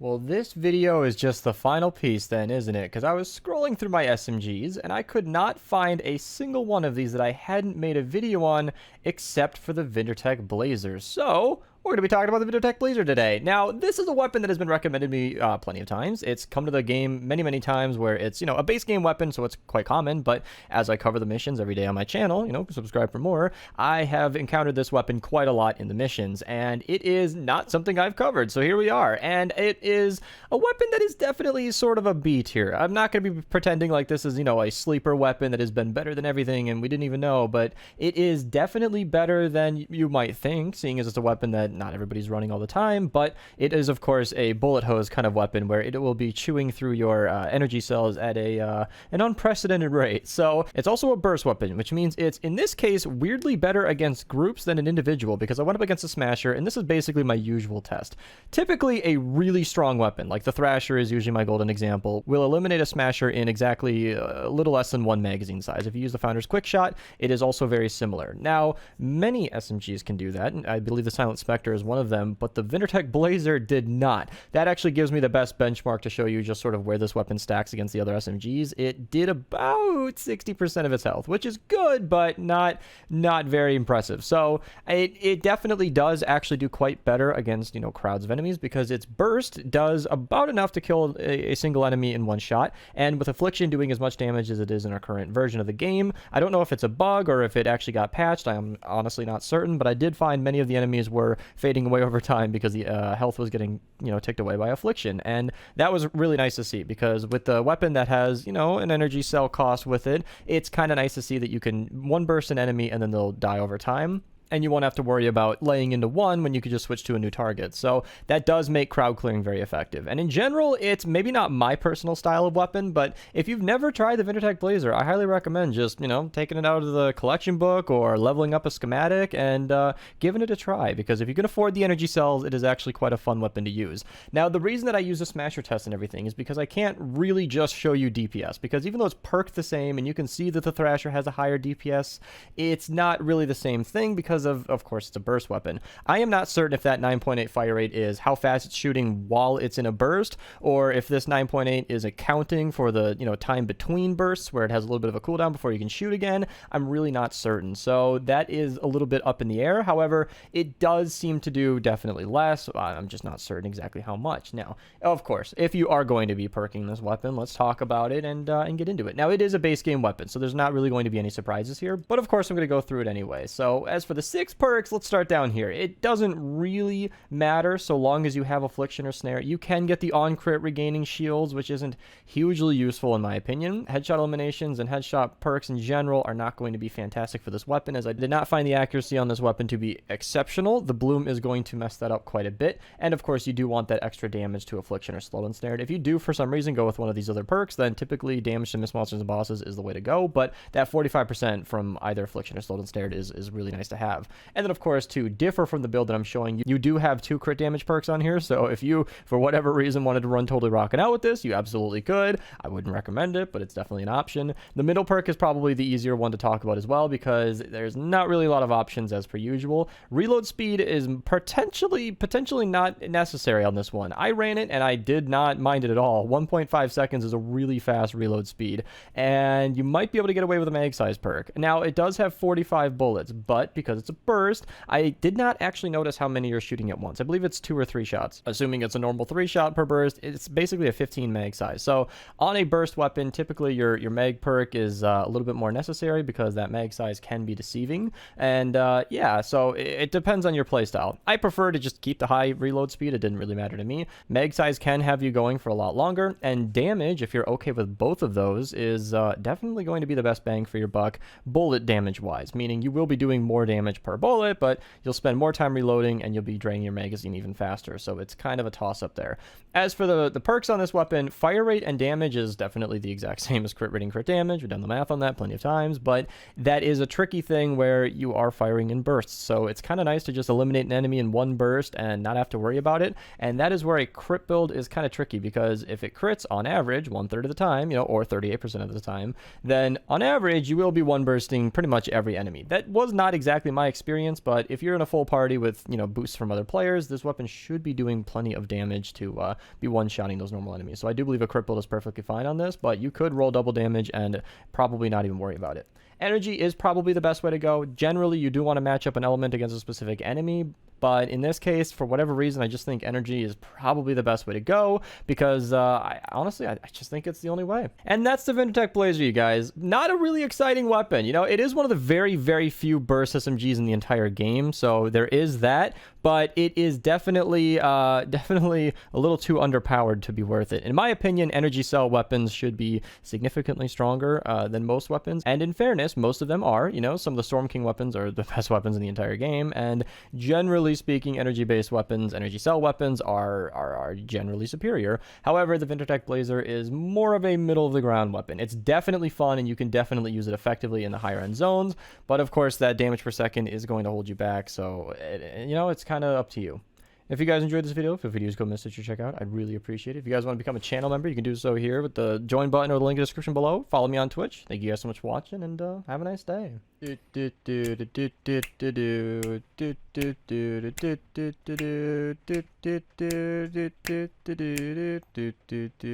Well, this video is just the final piece then, isn't it? Because I was scrolling through my SMGs, and I could not find a single one of these that I hadn't made a video on, except for the Vindertech Blazer. So, we're going to be talking about the Vindertech Blazer today. Now, this is a weapon that has been recommended to me plenty of times. It's come to the game many times where it's, a base game weapon, so it's quite common. But as I cover the missions every day on my channel, subscribe for more, I have encountered this weapon quite a lot in the missions. And it is not something I've covered, so here we are. And it is a weapon that is definitely sort of a B tier. I'm not going to be pretending like this is, a sleeper weapon that has been better than everything and we didn't even know. But it is definitely better than you might think, seeing as it's a weapon that not everybody's running all the time, but it is of course a bullet hose kind of weapon where it will be chewing through your energy cells at an unprecedented rate. So it's also a burst weapon, which means it's in this case weirdly better against groups than an individual, because I went up against a smasher and this is basically my usual test. Typically a really strong weapon like the Thrasher is usually my golden example, will eliminate a smasher in exactly a little less than one magazine size. If you use the Founder's Quick Shot, it is also very similar. Now many SMGs can do that, and I believe the Silent Spectre is one of them, but the Vindertech Blazer did not. That actually gives me the best benchmark to show you just sort of where this weapon stacks against the other SMGs. It did about 60% of its health, which is good, but not very impressive. So it definitely does actually do quite better against, crowds of enemies, because its burst does about enough to kill a single enemy in one shot, and with Affliction doing as much damage as it is in our current version of the game. I don't know if it's a bug or if it actually got patched. I'm honestly not certain, but I did find many of the enemies were fading away over time because the health was getting, ticked away by Affliction. And that was really nice to see, because with the weapon that has, an energy cell cost with it, it's kind of nice to see that you can one burst an enemy and then they'll die over time, and you won't have to worry about laying into one when you could just switch to a new target. So that does make crowd clearing very effective. And in general, it's maybe not my personal style of weapon, but if you've never tried the Vindertech Blazer, I highly recommend just, taking it out of the collection book or leveling up a schematic and giving it a try, because if you can afford the energy cells, it is actually quite a fun weapon to use. Now, the reason that I use a smasher test and everything is because I can't really just show you DPS, because even though it's perked the same and you can see that the Thrasher has a higher DPS, it's not really the same thing, because of course it's a burst weapon. I am not certain if that 9.8 fire rate is how fast it's shooting while it's in a burst, or if this 9.8 is accounting for the time between bursts where it has a little bit of a cooldown before you can shoot again. I'm really not certain, so that is a little bit up in the air. However, it does seem to do definitely less. I'm just not certain exactly how much. Now, of course, if you are going to be perking this weapon, let's talk about it and get into it. Now, it is a base game weapon, so there's not really going to be any surprises here, but of course I'm going to go through it anyway. So as for the 6 perks, let's start down here. It doesn't really matter so long as you have Affliction or Snare. You can get the on-crit regaining shields, which isn't hugely useful in my opinion. Headshot eliminations and headshot perks in general are not going to be fantastic for this weapon, as I did not find the accuracy on this weapon to be exceptional. The bloom is going to mess that up quite a bit, and of course you do want that extra damage to Affliction or Slowed and Snared. If you do for some reason go with one of these other perks, then typically damage to miss monsters and bosses is the way to go, but that 45% from either Affliction or Slowed and Snared is really nice to have. And then of course, to differ from the build that I'm showing you, you do have 2 crit damage perks on here, so if you for whatever reason wanted to run totally rocking out with this, you absolutely could. I wouldn't recommend it, but it's definitely an option. The middle perk is probably the easier one to talk about as well, because there's not really a lot of options as per usual. Reload speed is potentially not necessary on this one. I ran it and I did not mind it at all. 1.5 seconds is a really fast reload speed, and you might be able to get away with a mag size perk. Now, it does have 45 bullets, but because it's a burst, I did not actually notice how many you're shooting at once. I believe it's 2 or 3 shots. Assuming it's a normal 3 shot per burst, it's basically a 15 mag size. So on a burst weapon, typically your mag perk is a little bit more necessary, because that mag size can be deceiving. And yeah, so it depends on your playstyle. I prefer to just keep the high reload speed. It didn't really matter to me. Mag size can have you going for a lot longer, and damage, if you're okay with both of those, is definitely going to be the best bang for your buck bullet damage wise, meaning you will be doing more damage per bullet, but you'll spend more time reloading and you'll be draining your magazine even faster. So it's kind of a toss up there. As for the perks on this weapon, fire rate and damage is definitely the exact same as crit rate and crit damage. We've done the math on that plenty of times, but that is a tricky thing where you are firing in bursts. So it's kind of nice to just eliminate an enemy in one burst and not have to worry about it. And that is where a crit build is kind of tricky, because if it crits on average 1/3 of the time, or 38% of the time, then on average you will be one bursting pretty much every enemy. That was not exactly my experience, but if you're in a full party with, you know, boosts from other players, this weapon should be doing plenty of damage to be one-shotting those normal enemies. So I do believe a crit build is perfectly fine on this, but you could roll double damage and probably not even worry about it. Energy is probably the best way to go. Generally, you do want to match up an element against a specific enemy, but in this case, for whatever reason, I just think energy is probably the best way to go because honestly, I just think it's the only way. And that's the Vindertech Blazer, you guys. Not a really exciting weapon. You know, it is one of the very, very few burst SMGs in the entire game, so there is that, but it is definitely definitely a little too underpowered to be worth it. In my opinion, energy cell weapons should be significantly stronger than most weapons, and in fairness, most of them are. You know, some of the Storm King weapons are the best weapons in the entire game, and generally speaking, energy-based weapons, energy cell weapons are generally superior. However, the Vindertech Blazer is more of a middle-of-the-ground weapon. It's definitely fun, and you can definitely use it effectively in the higher-end zones, but of course, that damage per second is going to hold you back, so, you know, it's kind of up to you. If you guys enjoyed this video, feel free to use code Mista to check out. I'd really appreciate it. If you guys want to become a channel member, you can do so here with the join button or the link in the description below. Follow me on Twitch. Thank you guys so much for watching, and have a nice day.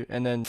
And then